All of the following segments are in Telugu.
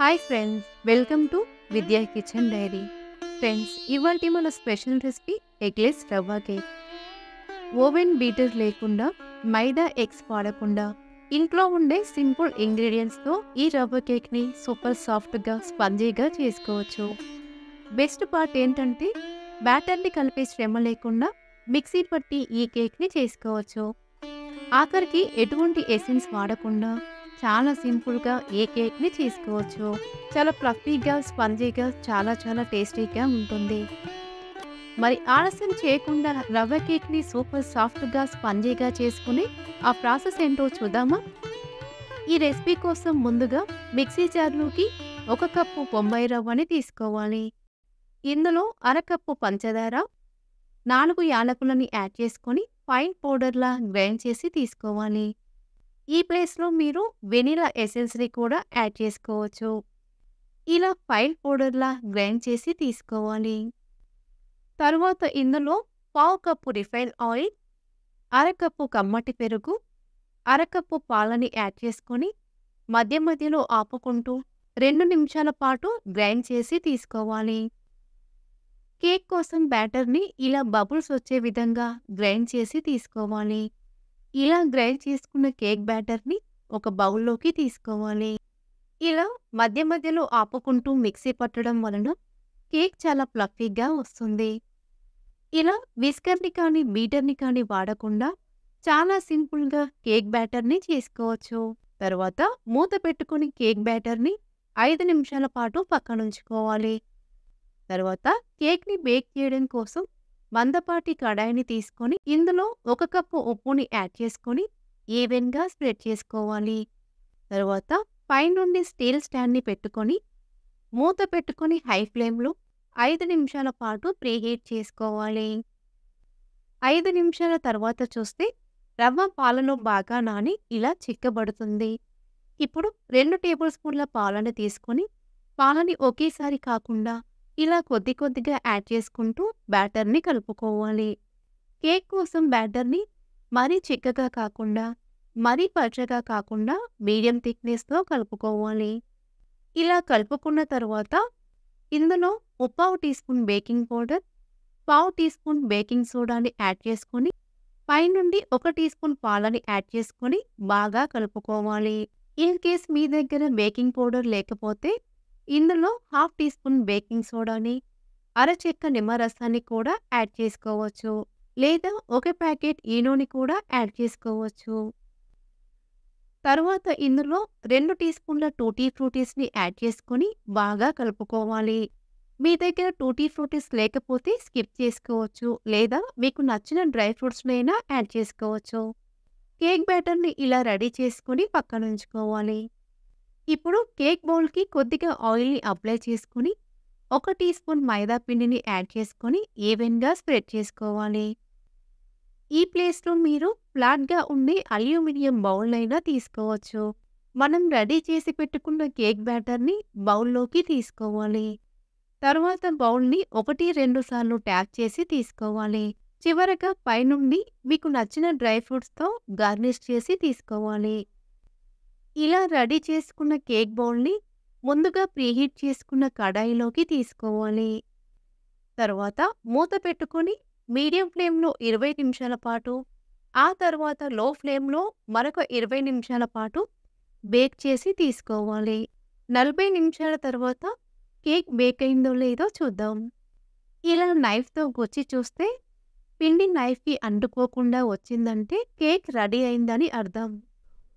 హాయ్ ఫ్రెండ్స్, వెల్కమ్ టు విద్యా కిచెన్ డైరీ. ఫ్రెండ్స్, ఇవాల్టి మన స్పెషల్ రెసిపీ ఎగ్లెస్ రవ్వ కేక్. ఓవెన్ బీటర్ లేకుండా, మైదా ఎగ్స్ వాడకుండా ఇంట్లో ఉండే సింపుల్ ఇంగ్రీడియంట్స్తో ఈ రవ్వ కేక్ని సూపర్ సాఫ్ట్గా స్పంజీగా చేసుకోవచ్చు. బెస్ట్ పార్ట్ ఏంటంటే బ్యాటర్ని కలిపే శ్రమ లేకుండా మిక్సీ పట్టి ఈ కేక్ని చేసుకోవచ్చు. ఆఖరికి ఎటువంటి ఎసెన్స్ వాడకుండా చాలా సింపుల్గా ఏ కేక్ని చేసుకోవచ్చు. చాలా ఫ్లఫీగా, స్పంజీగా, చాలా టేస్టీగా ఉంటుంది. మరి ఆలస్యం చేయకుండా రవ్వ కేక్ని సూపర్ సాఫ్ట్గా, స్పంజీగా చేసుకుని ఆ ప్రాసెస్ ఏంటో చూద్దామా? ఈ రెసిపీ కోసం ముందుగా మిక్సీ జార్లోకి 1 కప్పు బొంబాయి రవ్వని తీసుకోవాలి. ఇందులో అరకప్పు పంచదార, 4 యాలకులని యాడ్ చేసుకొని ఫైన్ పౌడర్లా గ్రైండ్ చేసి తీసుకోవాలి. ఈ ప్లేస్లో మీరు వెనిలా ఎసెన్స్ని కూడా యాడ్ చేసుకోవచ్చు. ఇలా ఫైన్ పౌడర్లా గ్రైండ్ చేసి తీసుకోవాలి. తరువాత ఇందులో 1/2 కప్పు రిఫైన్ ఆయిల్, అరకప్పు కమ్మటి పెరుగు, అరకప్పు పాలని యాడ్ చేసుకొని మధ్యలో ఆపుకుంటూ 2 నిమిషాల పాటు గ్రైండ్ చేసి తీసుకోవాలి. కేక్ కోసం బ్యాటర్ని ఇలా బబుల్స్ వచ్చే విధంగా గ్రైండ్ చేసి తీసుకోవాలి. ఇలా గ్రైండ్ చేసుకున్న కేక్ బ్యాటర్ని ఒక బౌల్లోకి తీసుకోవాలి. ఇలా మధ్యలో ఆపుకుంటూ మిక్సీ పట్టడం వలన కేక్ చాలా ఫ్లఫీగా వస్తుంది. ఇలా విస్కర్ని కానీ బీటర్ని కానీ వాడకుండా చాలా సింపుల్గా కేక్ బ్యాటర్ని చేసుకోవచ్చు. తర్వాత మూత పెట్టుకుని కేక్ బ్యాటర్ని 5 నిమిషాల పాటు పక్కనుంచుకోవాలి. తర్వాత కేక్ని బేక్ చేయడం కోసం మందపాటి కడాయిని తీసుకొని ఇందులో 1 కప్పు ఉప్పుని యాడ్ చేసుకొని ఈవెన్గా స్ప్రెడ్ చేసుకోవాలి. తర్వాత పైనుండి స్టీల్ స్టాండ్ని పెట్టుకొని మూత పెట్టుకొని హై ఫ్లేమ్లో 5 నిమిషాల పాటు ప్రీహీట్ చేసుకోవాలి. 5 నిమిషాల తర్వాత చూస్తే రవ్వ పాలలో బాగా నాని ఇలా చిక్కబడుతుంది. ఇప్పుడు 2 టేబుల్ స్పూన్ల పాలను తీసుకొని పాలని ఒకేసారి కాకుండా ఇలా కొద్దిగా యాడ్ చేసుకుంటూ బ్యాటర్ని కలుపుకోవాలి. కేక్ కోసం బ్యాటర్ని మరీ చిక్కగా కాకుండా, మరీ పల్చగా కాకుండా మీడియం థిక్నెస్లో కలుపుకోవాలి. ఇలా కలుపుకున్న తర్వాత ఇందులో 1/2 teaspoon baking powder, 1/2 teaspoon baking సోడాని యాడ్ చేసుకొని పైనుండి 1 టీ స్పూన్ పాలని యాడ్ చేసుకొని బాగా కలుపుకోవాలి. ఇన్ కేస్ మీ దగ్గర బేకింగ్ పౌడర్ లేకపోతే ఇందులో 1/2 టీ స్పూన్ బేకింగ్ సోడాని, అరచెక్క నిమ్మరసాన్ని కూడా యాడ్ చేసుకోవచ్చు. లేదా 1 ప్యాకెట్ ఈనోని కూడా యాడ్ చేసుకోవచ్చు. తర్వాత ఇందులో 2 టీ స్పూన్ల టూటీ ఫ్రూటీస్ని యాడ్ చేసుకొని బాగా కలుపుకోవాలి. మీ దగ్గర టూటీ ఫ్రూటీస్ లేకపోతే స్కిప్ చేసుకోవచ్చు. లేదా మీకు నచ్చిన డ్రై ఫ్రూట్స్నైనా యాడ్ చేసుకోవచ్చు. కేక్ బ్యాటర్ని ఇలా రెడీ చేసుకొని పక్కనుంచుకోవాలి. ఇప్పుడు కేక్ బౌల్కి కొద్దిగా ఆయిల్ని అప్లై చేసుకుని 1 టీ స్పూన్ మైదా పిండిని యాడ్ చేసుకొని ఈవెన్గా స్ప్రెడ్ చేసుకోవాలి. ఈ ప్లేస్లో మీరు ఫ్లాట్గా ఉండే అల్యూమినియం బౌల్నైనా తీసుకోవచ్చు. మనం రెడీ చేసి పెట్టుకున్న కేక్ బ్యాటర్ని బౌల్లోకి తీసుకోవాలి. తర్వాత బౌల్ని 1-2 సార్లు ట్యాప్ చేసి తీసుకోవాలి. చివరగా పైనుండి మీకు నచ్చిన డ్రై ఫ్రూట్స్తో గార్నిష్ చేసి తీసుకోవాలి. ఇలా రెడీ చేసుకున్న కేక్ బౌల్ని ముందుగా ప్రీహీట్ చేసుకున్న కడాయిలోకి తీసుకోవాలి. తర్వాత మూత పెట్టుకొని మీడియం ఫ్లేమ్లో 20 నిమిషాల పాటు, ఆ తర్వాత లో ఫ్లేమ్లో మరొక 20 నిమిషాల పాటు బేక్ చేసి తీసుకోవాలి. 40 నిమిషాల తర్వాత కేక్ బేక్ అయిందో లేదో చూద్దాం. ఇలా నైఫ్తో గుచ్చి చూస్తే పిండి నైఫ్కి అంటుకోకుండా వచ్చిందంటే కేక్ రెడీ అయిందని అర్థం.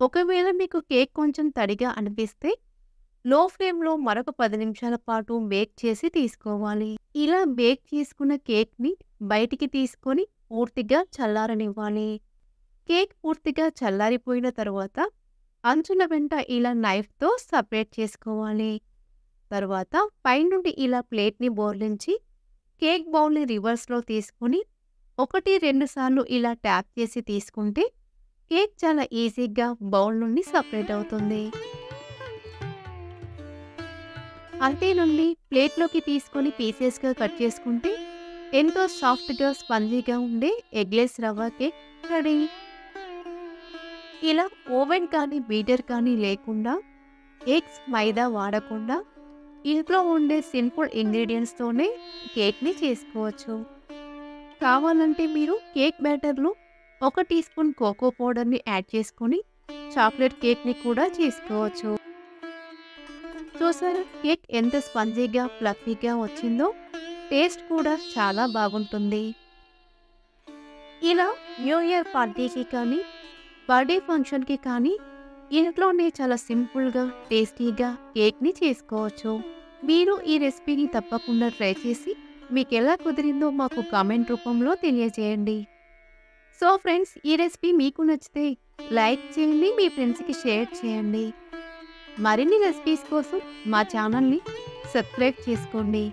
ఒకవేళ మీకు కేక్ కొంచెం తడిగా అనిపిస్తే లో ఫ్లేమ్లో మరొక 10 నిమిషాల పాటు బేక్ చేసి తీసుకోవాలి. ఇలా బేక్ చేసుకున్న కేక్ని బయటికి తీసుకొని పూర్తిగా చల్లారనివ్వాలి. కేక్ పూర్తిగా చల్లారిపోయిన తర్వాత అంచుల వెంట ఇలా నైఫ్తో సపరేట్ చేసుకోవాలి. తర్వాత పైనుండి ఇలా ప్లేట్ని బోర్లించి కేక్ బౌల్ని రివర్స్లో తీసుకుని 1-2 సార్లు ఇలా ట్యాప్ చేసి తీసుకుంటే కేక్ చాలా ఈజీగా బౌల్ నుండి సపరేట్ అవుతుంది. అంతే నుండి ప్లేట్లోకి తీసుకొని పీసెస్గా కట్ చేసుకుంటే ఎంతో సాఫ్ట్గా, స్పంజీగా ఉండే ఎగ్లెస్ రవ్వ కేక్ రెడీ. ఇలా ఓవెన్ కానీ బీటర్ కానీ లేకుండా ఎగ్స్, మైదా వాడకుండా ఇంట్లో ఉండే సింపుల్ ఇంగ్రీడియంట్స్తోనే కేక్ని చేసుకోవచ్చు. కావాలంటే మీరు కేక్ బ్యాటర్లో 1 టీ స్పూన్ కోకో పౌడర్ని యాడ్ చేసుకొని చాక్లెట్ కేక్ని కూడా చేసుకోవచ్చు. చూసారా కేక్ ఎంత స్పంజీగా ఫ్లఫీగా వచ్చిందో, టేస్ట్ కూడా చాలా బాగుంటుంది. ఇలా న్యూ ఇయర్ పార్టీకి కానీ బర్త్డే ఫంక్షన్కి కానీ ఇంట్లోనే చాలా సింపుల్గా టేస్టీగా కేక్ని చేసుకోవచ్చు. మీరు ఈ రెసిపీని తప్పకుండా ట్రై చేసి మీకు ఎలా కుదిరిందో మాకు కామెంట్ రూపంలో తెలియజేయండి. సో ఫ్రెండ్స్, ఈ రెసిపీ మీకు నచ్చితే లైక్ చేయండి, మీ ఫ్రెండ్స్కి షేర్ చేయండి. మరిన్ని రెసిపీస్ కోసం మా ఛానల్ని సబ్స్క్రైబ్ చేసుకోండి.